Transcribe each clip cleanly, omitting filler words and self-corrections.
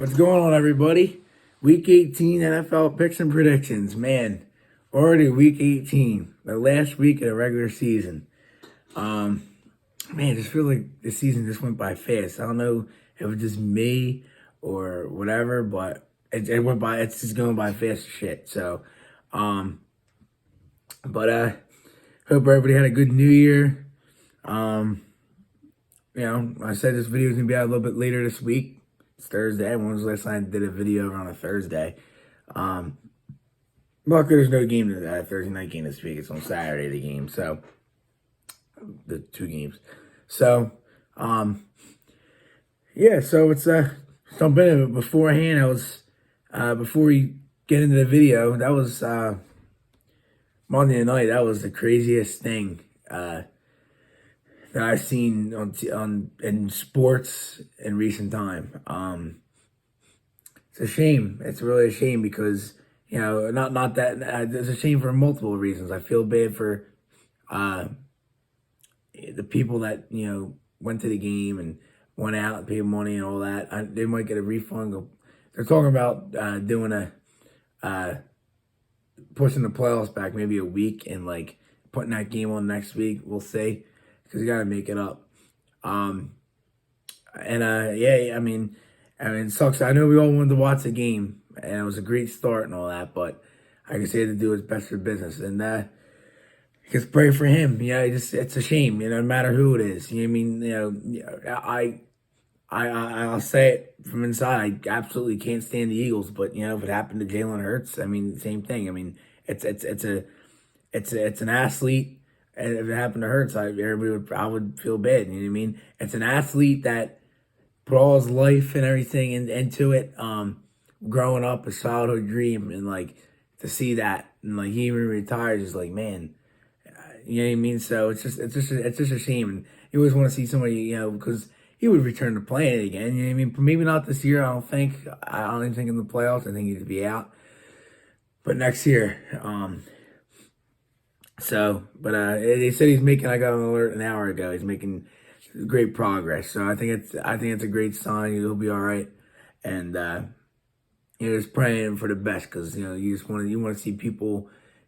What's going on, everybody? Week 18 NFL picks and predictions. Man, already week 18, the last week of the regular season. Man, I just feel like the season just went by fast. I don't know if it was just me or whatever, but it went by. It's just going by fast as shit. So, um, but hope everybody had a good New Year. Um, I said this video is gonna be out a little bit later this week. It's Thursday. When was the last time I did a video on a Thursday? Um, Luckily, there's no game Thursday night game this week. It's on Saturday, the game. So, the two games. So, yeah, so it's something in it. Beforehand, I was, before we get into the video, that was Monday night. That was the craziest thing that I've seen on in sports in recent time. It's a shame. It's really a shame because not that it's a shame for multiple reasons. I feel bad for the people that went to the game and went out and paid money and all that. They might get a refund. They're talking about doing pushing the playoffs back maybe a week and like putting that game on next week. We'll see because you got to make it up. Yeah, I mean, it sucks. I know we all wanted to watch the game, and it was a great start and all that, but I guess he had to do his best for business, and just pray for him. It's a shame. No matter who it is. I mean? I'll say it from inside. I absolutely can't stand the Eagles, but if it happened to Jalen Hurts, I mean, same thing. I mean, it's an athlete. And if it happened to Hurts, I would feel bad. You know what I mean? It's an athlete that put all his life and everything into it. Growing up, a childhood dream, and like to see that, and like he even retires, is like, man, you know what I mean? So it's just a shame. And you always want to see somebody, because he would return to playing again. You know what I mean? Maybe not this year. I don't even think in the playoffs. I think he'd be out. But next year, they said he's making. I got an alert an hour ago. He's making great progress. So I think it's a great sign. He'll be all right. And just praying for the best because you want to see people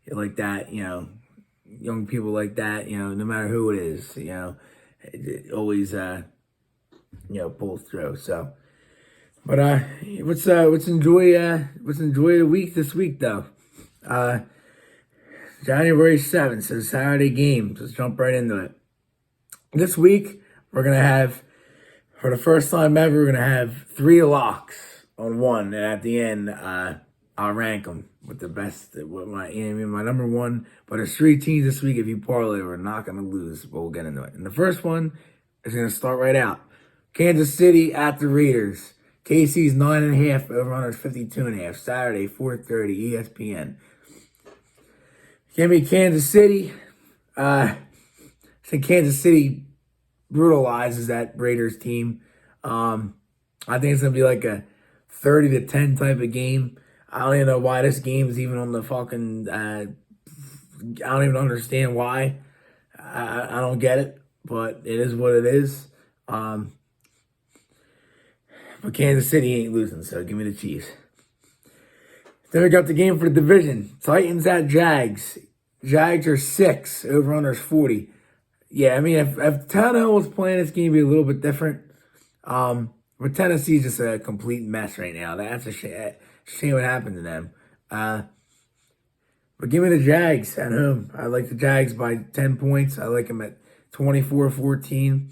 like that. Young people like that. No matter who it is. It always pulls through. So, but let's enjoy the week this week though. January 7th, so Saturday game. Let's jump right into it. This week, we're going to have, for the first time ever, we're going to have 3 locks on one. And at the end, I'll rank them with the best, with my number one. But there's 3 teams this week. If you parlay, we're not going to lose, but we'll get into it. And the first one is going to start right out. Kansas City at the Raiders. KC's 9.5, over-under 52.5. Saturday, 4:30, ESPN. Give me Kansas City. I think Kansas City brutalizes that Raiders team. I think it's going to be like a 30-10 type of game. I don't even know why this game is even on the fucking... I don't even understand why. I don't get it, but it is what it is. But Kansas City ain't losing, so give me the Chiefs. Then we got the game for the division. Titans at Jags. Jags are 6. Over-under is 40. Yeah, I mean, if Tannehill was playing, this game would be a little bit different. But Tennessee's just a complete mess right now. That's a shame what happened to them. But give me the Jags at home. I like the Jags by 10 points. I like them at 24-14.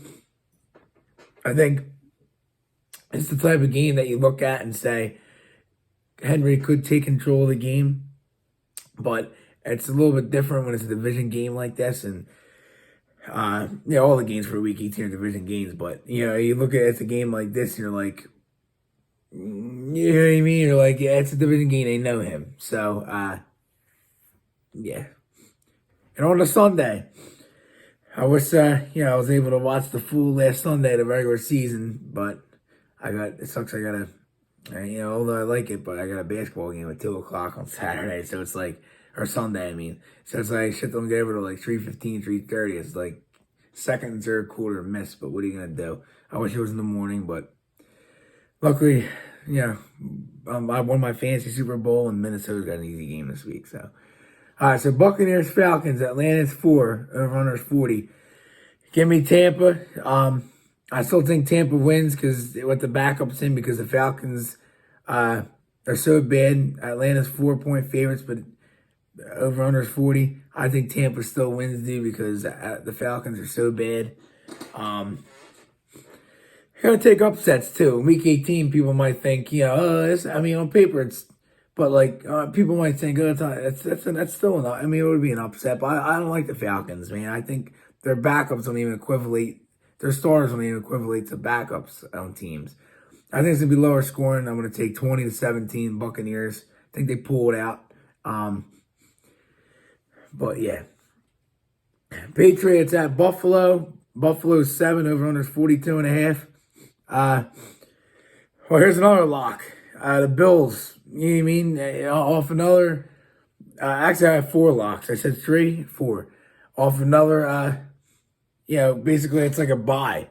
I think it's the type of game that you look at and say, Henry could take control of the game, but it's a little bit different when it's a division game like this. And, all the games for week 18 are division games, but, you look at it's a game like this and you're like, you know what I mean? You're like, yeah, it's a division game. They know him. So, yeah. And on the Sunday, I wish, I was able to watch the full last Sunday of the regular season, but it sucks. Although I like it, but I got a basketball game at 2 o'clock on Saturday, so it's like, or Sunday, I mean. So it's like, shit don't get over to like 3:15, 3:30. It's like second and third quarter miss, but what are you going to do? I wish it was in the morning, but luckily I won my fantasy Super Bowl, and Minnesota's got an easy game this week. So, all right. So Buccaneers Falcons. Atlanta's 4. Over/under 40. Give me Tampa. I still think Tampa wins because with the backups in, because the Falcons are so bad. Atlanta's 4-point favorites, but over/under is 40. I think Tampa still wins, dude, because the Falcons are so bad. Gonna take upsets too. Week 18, people might think, on paper but like people might think, that's still enough. I mean, it would be an upset, but I don't like the Falcons, man. I think their backups don't even equivalent. Their starters don't even equivalent to backups on teams. I think it's gonna be lower scoring. I'm gonna take 20-17 Buccaneers. I think they pull it out. But yeah, Patriots at Buffalo. Buffalo's 7, over/under 42.5. Well, here's another lock. The Bills. You know what I mean? Off another. Actually, I have 4 locks. I said 3, 4. Off another. Basically, it's like a bye.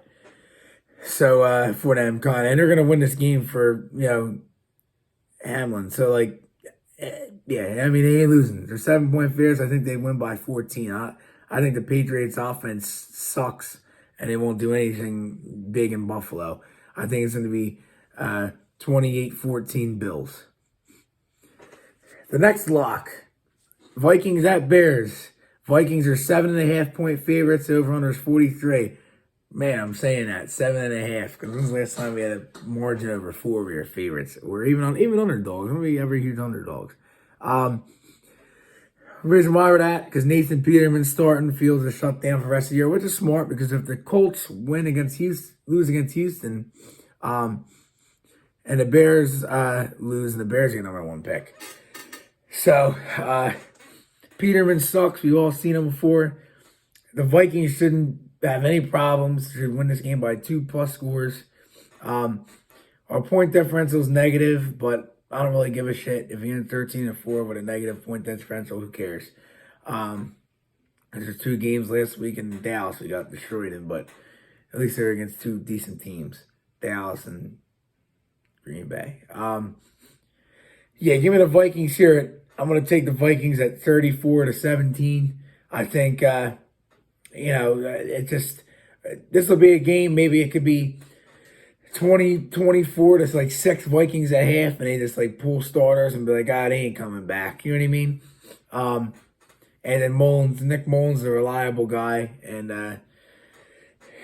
So for them, and they're gonna win this game for Hamlin. So like, I mean, they ain't losing. They're 7-point favorites. I think they win by 14. I think the Patriots offense sucks, and they won't do anything big in Buffalo. I think it's going to be 28-14 Bills. The next lock, Vikings at Bears. Vikings are 7.5-point favorites. Over/under is 43. Man, I'm saying that 7.5 because when's the last time we had a margin over 4 we were favorites, or even underdogs? When we ever huge underdogs? Reason why we're that, because Nathan Peterman's starting, Fields are shut down for the rest of the year, which is smart because if the Colts lose against Houston, and the Bears lose, and the Bears get number 1 pick. So Peterman sucks. We've all seen him before. The Vikings shouldn't have any problems. Should win this game by 2+ scores. Our point differential is negative, but I don't really give a shit. If you're in 13-4 with a negative point differential, who cares? There's 2 games last week in Dallas we got destroyed in, but at least they're against 2 decent teams, Dallas and Green Bay. Give me the Vikings here. I'm going to take the Vikings at 34-17. I think, this will be a game. Maybe it could be 20-24 to like 6 Vikings at half, and they just like pull starters and be like, God, they ain't coming back. You know what I mean? And then Nick Mullins is a reliable guy, and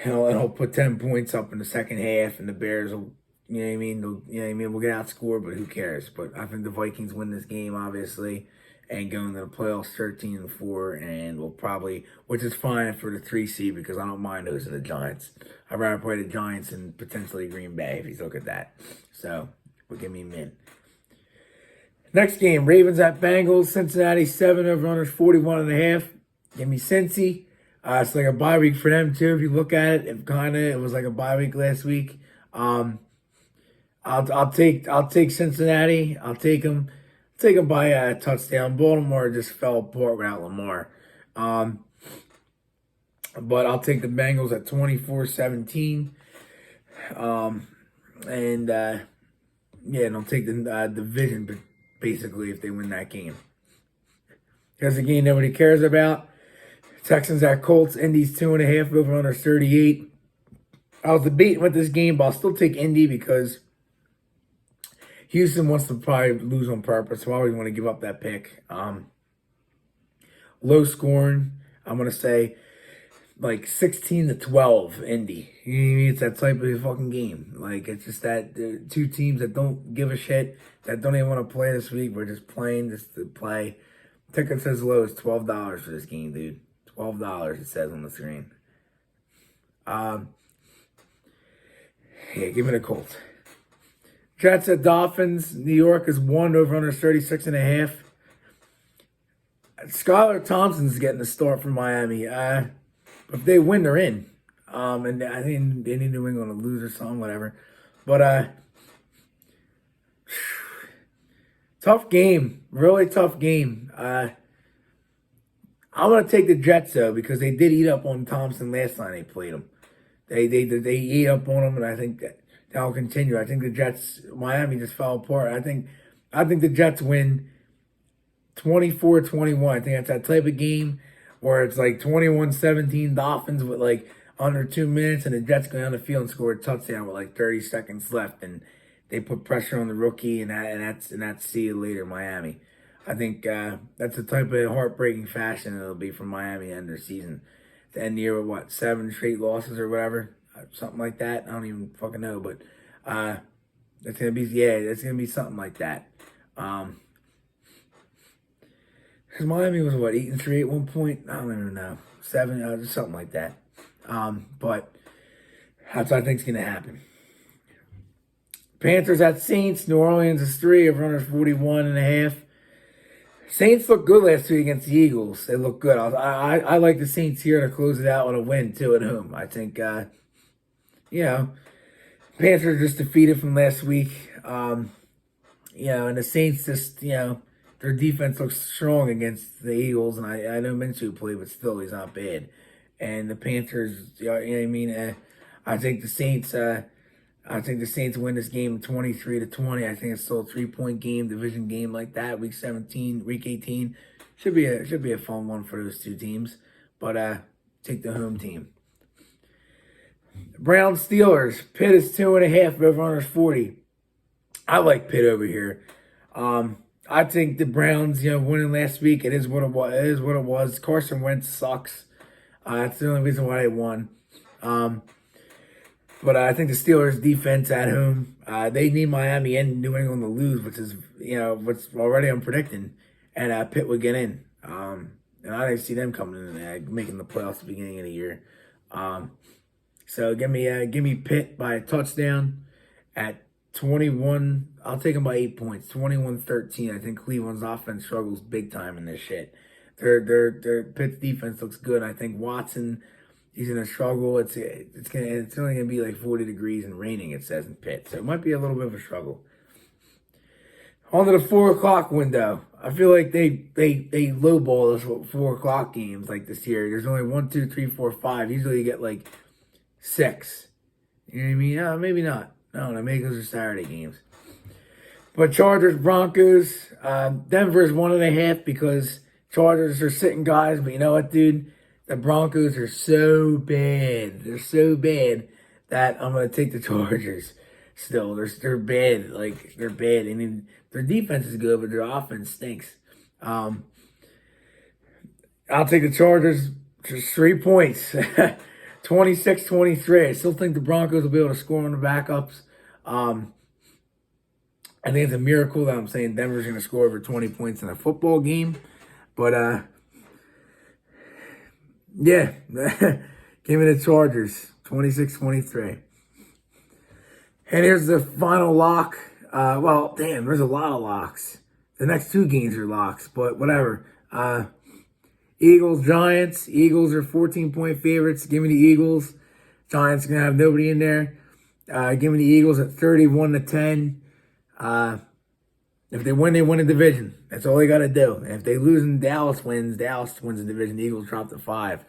he'll put 10 points up in the second half, and the Bears will, you know what I mean? We'll get outscored, but who cares? But I think the Vikings win this game, obviously, and go into the playoffs 13-4, and we'll probably, which is fine for the 3 seed because I don't mind losing the Giants. I'd rather play the Giants and potentially Green Bay if you look at that. So, we'll give me min. Next game, Ravens at Bengals. Cincinnati 7, over/under 41.5. Give me Cincy. It's like a bye week for them too. If you look at it, it was like a bye week last week. I'll take Cincinnati. I'll take them by a touchdown. Baltimore just fell apart without Lamar. But I'll take the Bengals at 24-17. And I'll take the division basically if they win that game. Here's a game nobody cares about. Texans at Colts. Indy's 2.5, over/under 38. I was debating with this game, but I'll still take Indy because Houston wants to probably lose on purpose, so I always want to give up that pick. Low scoring, I'm going to say like 16-12 Indy. You know what I mean? It's that type of fucking game. Like, it's just that 2 teams that don't give a shit, that don't even want to play this week. We're just playing just to play. Tickets as low as $12 for this game, dude. $12 it says on the screen. Give me the Colts. Jets at Dolphins. New York is 1, over/under 36.5. Skylar Thompson's getting the start for Miami. If they win, they're in. And I think they need New England to lose or something, whatever. But tough game, really tough game. I'm gonna take the Jets though because they did eat up on Thompson last time they played him. They ate up on him, and I think that that'll continue. I think the Jets, Miami just fell apart. I think the Jets win 24-21. I think that's that type of game where it's like 21-17 Dolphins with like under 2 minutes, and the Jets go down the field and score a touchdown with like 30 seconds left, and they put pressure on the rookie, and that's see you later, Miami. I think that's the type of heartbreaking fashion it'll be from Miami to end their season. To end the year with what, 7 straight losses or whatever, something like that. I don't even fucking know, but it's gonna be something like that. Because Miami was what, 8-3 at one point. I don't even know, 7, something like that. But that's what I think's gonna happen. Panthers at Saints. New Orleans is 3. Over-under 41.5. Saints looked good last week against the Eagles. They look good. I like the Saints here to close it out with a win, too, at home. I think, Panthers just defeated from last week. And the Saints just, their defense looks strong against the Eagles. And I know Minshew played, but still, he's not bad. And the Panthers, you know what I mean? I think the Saints... I think the Saints win this game 23-20. I think it's still a 3-point game, division game like that. Week 17, week 18 should be a fun one for those two teams. But take the home team. Browns Steelers. Pitt is 2.5. Over-under 40. I like Pitt over here. I think the Browns, winning last week, it is what it was. It is what it was. Carson Wentz sucks. That's the only reason why they won. But I think the Steelers' defense at home, they need Miami and New England to lose, which is, what's already I'm predicting. And Pitt would get in. And I didn't see them coming in and making the playoffs at the beginning of the year. So give me Pitt by a touchdown at 21. I'll take them by 8 points, 21-13. I think Cleveland's offense struggles big time in this shit. Their Pitt's defense looks good. I think Watson... He's gonna struggle. It's only gonna be like 40 degrees and raining. It says in Pitt, so it might be a little bit of a struggle. On to the 4 o'clock window. I feel like they lowball us 4 o'clock games like this year. There's only 1, 2, 3, 4, 5. Usually you get like 6. You know what I mean? Maybe not. No, maybe those are Saturday games. But Chargers Broncos. Denver is 1.5 because Chargers are sitting guys. But you know what, dude? The Broncos are so bad. They're so bad that I'm going to take the Chargers still. They're bad. Like, they're bad. I mean, their defense is good, but their offense stinks. I'll take the Chargers just 3 points. 26-23. I still think the Broncos will be able to score on the backups. I think it's a miracle that I'm saying Denver's going to score over 20 points in a football game. But, yeah, give me the Chargers, 26-23. And here's the final lock. Well, damn, there's a lot of locks. The next 2 games are locks, but whatever. Eagles, Giants. Eagles are 14-point favorites. Give me the Eagles. Giants are going to have nobody in there. Give me the Eagles at 31-10. If they win the division. That's all they got to do. And if they lose and Dallas wins the division. The Eagles drop to 5.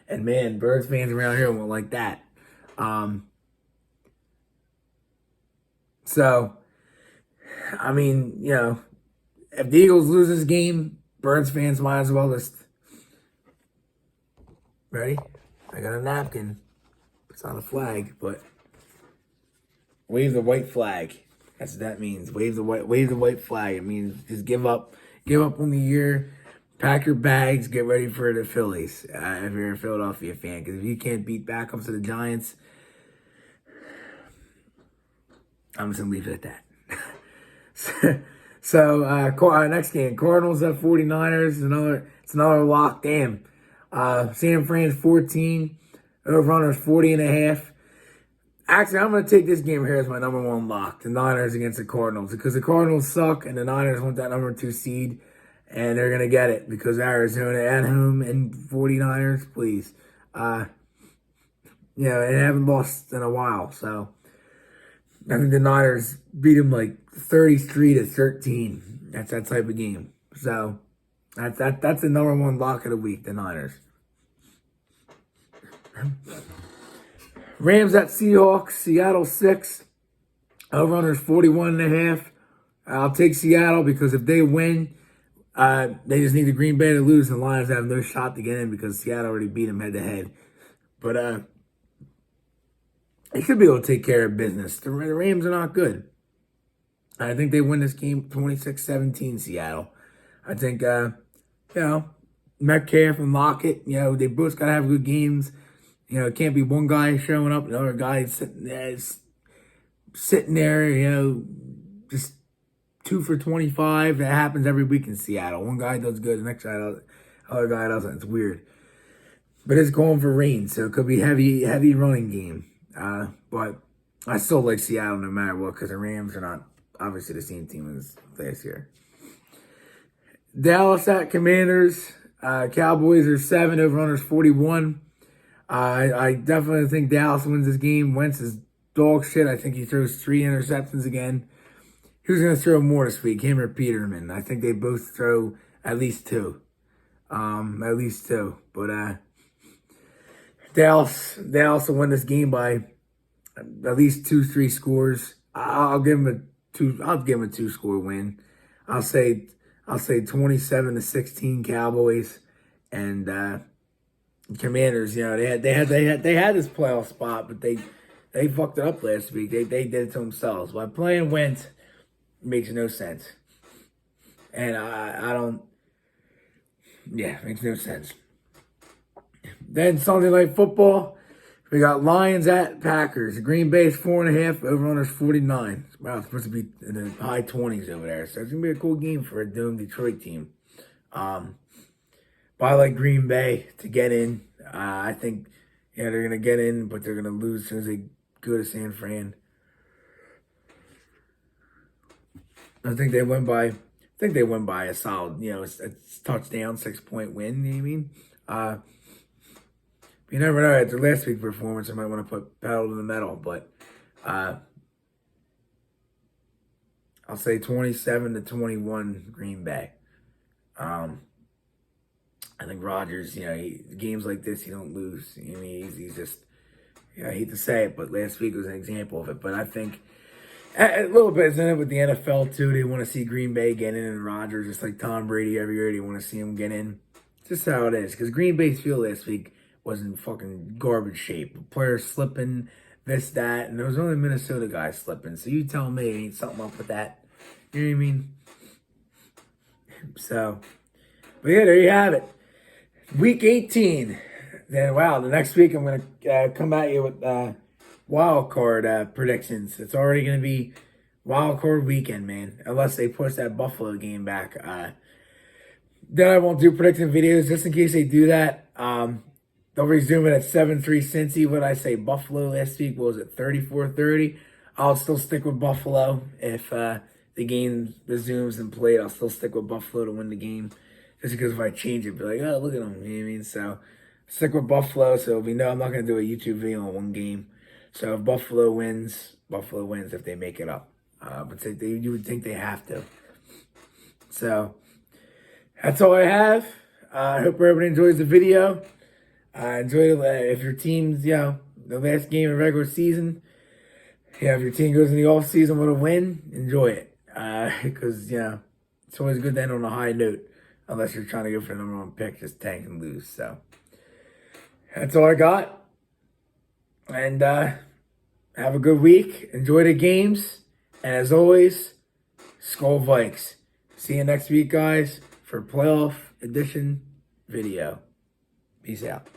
And, man, Birds fans around here won't like that. So, I mean, if the Eagles lose this game, Birds fans might as well just... Ready? I got a napkin. It's on a flag, but... Wave the white flag. That's what that means. Wave the white flag. It means just give up on the year, pack your bags, get ready for the Phillies. If you're a Philadelphia fan, because if you can't beat backups of the Giants, I'm just gonna leave it at that. So next game, Cardinals at 49ers. It's another lock. Damn. San Fran's 14. Over-under is 40.5. Actually, I'm going to take this game here as my number 1 lock. The Niners against the Cardinals. Because the Cardinals suck and the Niners want that number 2 seed. And they're going to get it. Because Arizona at home and 49ers, please. They haven't lost in a while. So, I think the Niners beat them like 33-13. That's that type of game. So, that's the number 1 lock of the week, the Niners. Rams at Seahawks. Seattle 6. Over-under is 41.5. I'll take Seattle because if they win, they just need the Green Bay to lose, and the Lions have no shot to get in because Seattle already beat them head-to-head. But they should be able to take care of business. The Rams are not good. I think they win this game 26-17, Seattle. I think, Metcalf and Lockett, they both got to have good games. It can't be one guy showing up and the other guy sitting there, just 2 for 25. That happens every week in Seattle. One guy does good, the next guy does, other guy doesn't. It's weird. But it's going for rain, so it could be heavy running game. But I still like Seattle no matter what because the Rams are not obviously the same team as last year. Dallas at Commanders. Cowboys are 7, over-unders 41. I definitely think Dallas wins this game. Wentz is dog shit. I think he throws 3 interceptions again. Who's going to throw more this week, him or Peterman? I think they both throw at least 2. At least 2. But Dallas will win this game by at least 2-3 scores. I'll give them a 2-score win. I'll say 27-16 Cowboys, and Commanders. They had this playoff spot, but they fucked it up last week. They did it to themselves. By playing Wentz makes no sense, and I don't. Yeah, makes no sense. Then Sunday Night Football. We got Lions at Packers. Green Bay's 4.5. Over-under 49. Wow, it's supposed to be in the high 20s over there. So it's going to be a cool game for a doomed Detroit team. But I like Green Bay to get in. I think, they're going to get in, but they're going to lose as soon as they go to San Fran. I think they win by a solid, it's touchdown, 6-point win. You know what I mean? You never know. After last week's performance, I might want to put pedal to the metal, but I'll say 27-21 Green Bay. I think Rodgers, games like this, you don't lose. He's just, I hate to say it, but last week was an example of it. But I think a little bit is in it with the NFL too. They want to see Green Bay get in, and Rodgers, just like Tom Brady every year, they want to see him get in. It's just how it is. Because Green Bay's field last week was in fucking garbage shape. Players slipping, this, that, and there was only Minnesota guys slipping. So you tell me ain't something up with that. You know what I mean? So, but yeah, there you have it. Week 18. Then, wow, the next week I'm going to come at you with wild card predictions. It's already going to be wild card weekend, man. Unless they push that Buffalo game back. Then I won't do prediction videos just in case they do that. They'll resume it at 7-3 Cincy. What I say, Buffalo last week, what was it, 34-30? I'll still stick with Buffalo. If the game resumes and played, I'll still stick with Buffalo to win the game. Just because if I change it, be like, oh, look at them. You know what I mean? So, stick with Buffalo. So, we know I'm not going to do a YouTube video on one game. So, if Buffalo wins if they make it up. But you would think they have to. So, that's all I have. I hope everybody enjoys the video. Enjoy it. If your team's, the last game of regular season, if your team goes in the off season with a win, enjoy it. Because, it's always good to end on a high note. Unless you're trying to go for the number 1 pick, just tank and lose. So, that's all I got. And have a good week. Enjoy the games. And as always, Skol Vikes. See you next week, guys, for playoff edition video. Peace out.